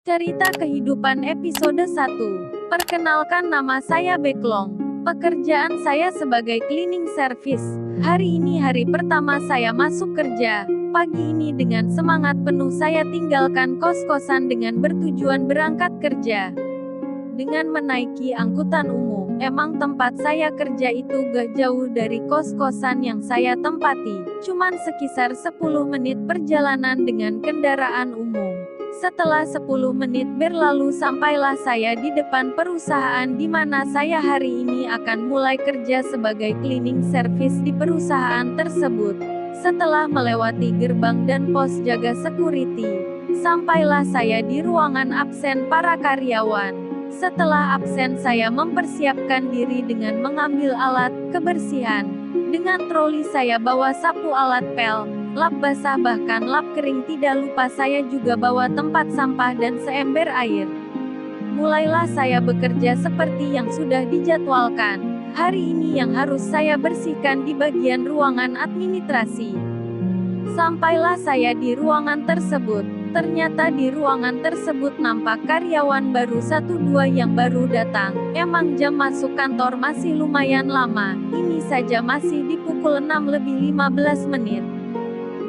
Cerita Kehidupan episode 1. Perkenalkan, nama saya Backlong. Pekerjaan saya sebagai cleaning service. Hari ini hari pertama saya masuk kerja. Pagi ini dengan semangat penuh saya tinggalkan kos-kosan dengan bertujuan berangkat kerja. Dengan menaiki angkutan umum, emang tempat saya kerja itu gak jauh dari kos-kosan yang saya tempati. Cuman sekisar 10 menit perjalanan dengan kendaraan umum. Setelah 10 menit berlalu sampailah saya di depan perusahaan di mana saya hari ini akan mulai kerja sebagai cleaning service di perusahaan tersebut. Setelah melewati gerbang dan pos jaga security, sampailah saya di ruangan absen para karyawan. Setelah absen saya mempersiapkan diri dengan mengambil alat kebersihan. Dengan troli saya bawa sapu, alat pel, lap basah bahkan lap kering, tidak lupa saya juga bawa tempat sampah dan seember air. Mulailah saya bekerja seperti yang sudah dijadwalkan. Hari ini yang harus saya bersihkan di bagian ruangan administrasi. Sampailah saya di ruangan tersebut. Ternyata di ruangan tersebut nampak karyawan baru 1-2 yang baru datang. Emang jam masuk kantor masih lumayan lama. Ini saja masih di pukul 6:15 menit.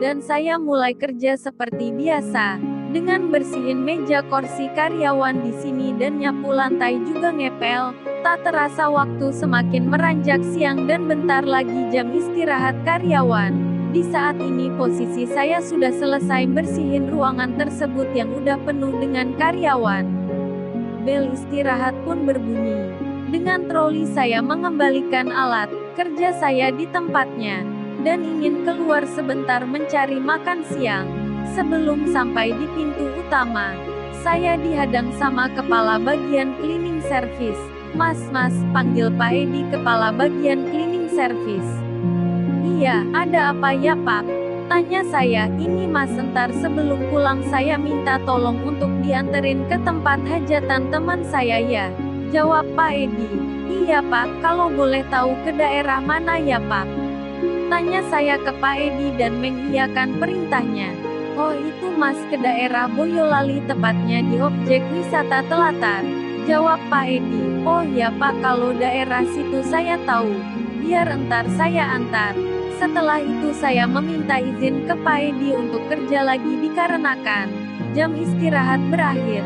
Dan saya mulai kerja seperti biasa, dengan bersihin meja kursi karyawan di sini dan nyapu lantai juga ngepel. Tak terasa waktu semakin meranjak siang dan bentar lagi jam istirahat karyawan. Di saat ini posisi saya sudah selesai bersihin ruangan tersebut yang udah penuh dengan karyawan. Bel istirahat pun berbunyi. Dengan troli saya mengembalikan alat kerja saya di tempatnya dan ingin keluar sebentar mencari makan siang. Sebelum sampai di pintu utama, saya dihadang sama kepala bagian cleaning service. Mas, panggil Pak Edi, kepala bagian cleaning service. Iya, ada apa ya Pak? Tanya saya. Ini Mas, entar sebelum pulang saya minta tolong untuk dianterin ke tempat hajatan teman saya ya. Jawab Pak Edi. Iya Pak, kalau boleh tahu ke daerah mana ya Pak? Tanya saya ke Pak Edi dan mengiyakan perintahnya. Oh itu Mas, ke daerah Boyolali, tepatnya di objek wisata Telatar. Jawab Pak Edi. Oh ya Pak, kalau daerah situ saya tahu. Biar entar saya antar. Setelah itu saya meminta izin ke Pak Edi untuk kerja lagi dikarenakan jam istirahat berakhir.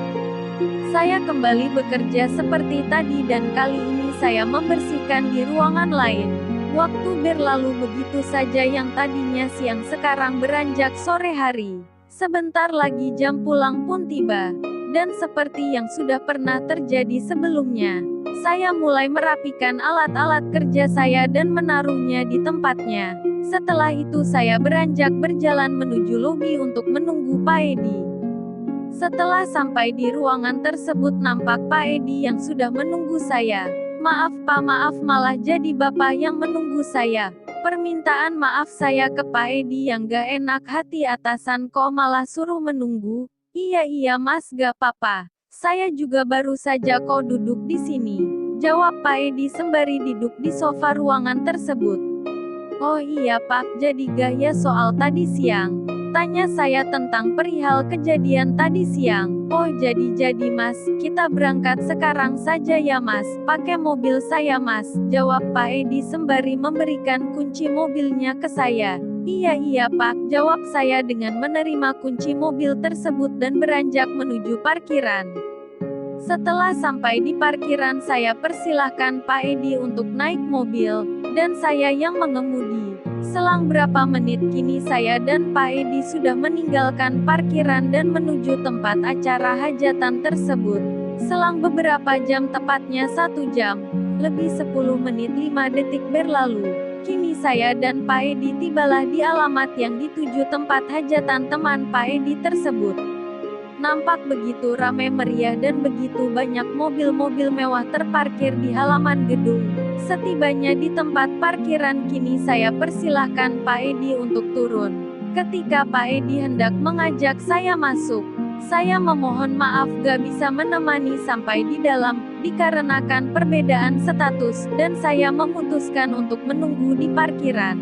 Saya kembali bekerja seperti tadi dan kali ini saya membersihkan di ruangan lain. Waktu berlalu begitu saja, yang tadinya siang sekarang beranjak sore hari. Sebentar lagi jam pulang pun tiba. Dan seperti yang sudah pernah terjadi sebelumnya, saya mulai merapikan alat-alat kerja saya dan menaruhnya di tempatnya. Setelah itu saya beranjak berjalan menuju lobi untuk menunggu Pak Edi. Setelah sampai di ruangan tersebut nampak Pak Edi yang sudah menunggu saya. Maaf Pak, maaf, malah jadi Bapak yang menunggu saya. Permintaan maaf saya ke Pak Edi yang gak enak hati, atasan kok malah suruh menunggu. Iya Mas, gak apa-apa. Saya juga baru saja kok duduk di sini. Jawab Pak Edi sembari duduk di sofa ruangan tersebut. Oh iya Pak, jadi gaya soal tadi siang? Tanya saya tentang perihal kejadian tadi siang. Oh jadi Mas, kita berangkat sekarang saja ya Mas. Pakai mobil saya Mas. Jawab Pak Edi sembari memberikan kunci mobilnya ke saya. Iya Pak, jawab saya dengan menerima kunci mobil tersebut dan beranjak menuju parkiran. Setelah sampai di parkiran saya persilahkan Pak Edi untuk naik mobil, dan saya yang mengemudi. Selang berapa menit kini saya dan Pak Edi sudah meninggalkan parkiran dan menuju tempat acara hajatan tersebut. Selang beberapa jam, tepatnya 1 jam, lebih 10 menit 5 detik berlalu. Kini saya dan Pak Edi tibalah di alamat yang dituju, tempat hajatan teman Pak Edi tersebut. Nampak begitu ramai meriah dan begitu banyak mobil-mobil mewah terparkir di halaman gedung. Setibanya di tempat parkiran kini saya persilahkan Pak Edi untuk turun. Ketika Pak Edi hendak mengajak saya masuk, saya memohon maaf gak bisa menemani sampai di dalam, dikarenakan perbedaan status, dan saya memutuskan untuk menunggu di parkiran.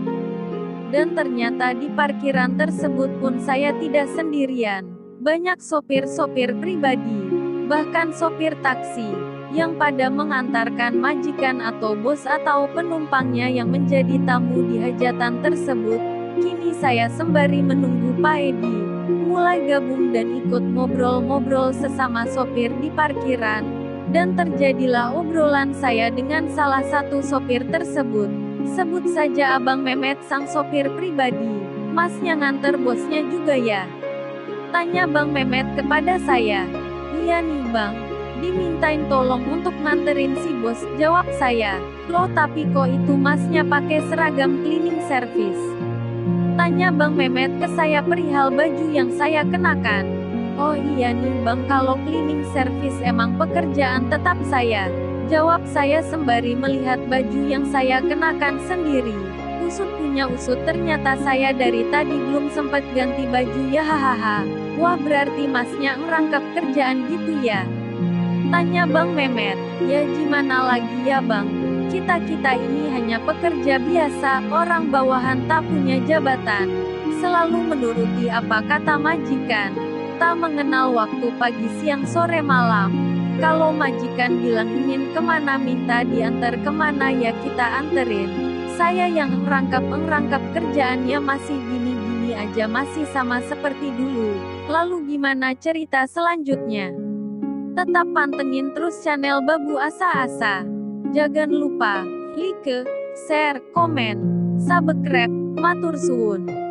Dan ternyata di parkiran tersebut pun saya tidak sendirian. Banyak sopir-sopir pribadi, bahkan sopir taksi, yang pada mengantarkan majikan atau bos atau penumpangnya yang menjadi tamu di hajatan tersebut. Kini saya sembari menunggu Pak Edi, mulai gabung dan ikut ngobrol-ngobrol sesama sopir di parkiran. Dan terjadilah obrolan saya dengan salah satu sopir tersebut. Sebut saja Abang Mehmet sang sopir pribadi. Masnya nganter bosnya juga ya? Tanya Bang Mehmet kepada saya. Iya nih bang, dimintain tolong untuk nganterin si bos, jawab saya. Loh tapi kok itu masnya pakai seragam cleaning service? Tanya Bang Mehmet ke saya perihal baju yang saya kenakan. Oh iya nih bang, kalau cleaning service emang pekerjaan tetap saya, jawab saya sembari melihat baju yang saya kenakan sendiri. Usut punya usut, ternyata saya dari tadi belum sempat ganti baju ya hahaha. Wah berarti masnya ngerangkap kerjaan gitu ya? Tanya Bang Mehmet. Ya gimana lagi ya bang, kita-kita ini hanya pekerja biasa, orang bawahan tak punya jabatan, selalu menuruti apa kata majikan, tak mengenal waktu pagi siang sore malam. Kalau majikan bilang ingin kemana minta diantar kemana ya kita anterin. Saya yang ngerangkap kerjaannya masih gini-gini aja, masih sama seperti dulu. Lalu gimana cerita selanjutnya? Tetap pantengin terus channel Babu Asa-Asa. Jangan lupa like, share, komen, subscribe, matur suwun.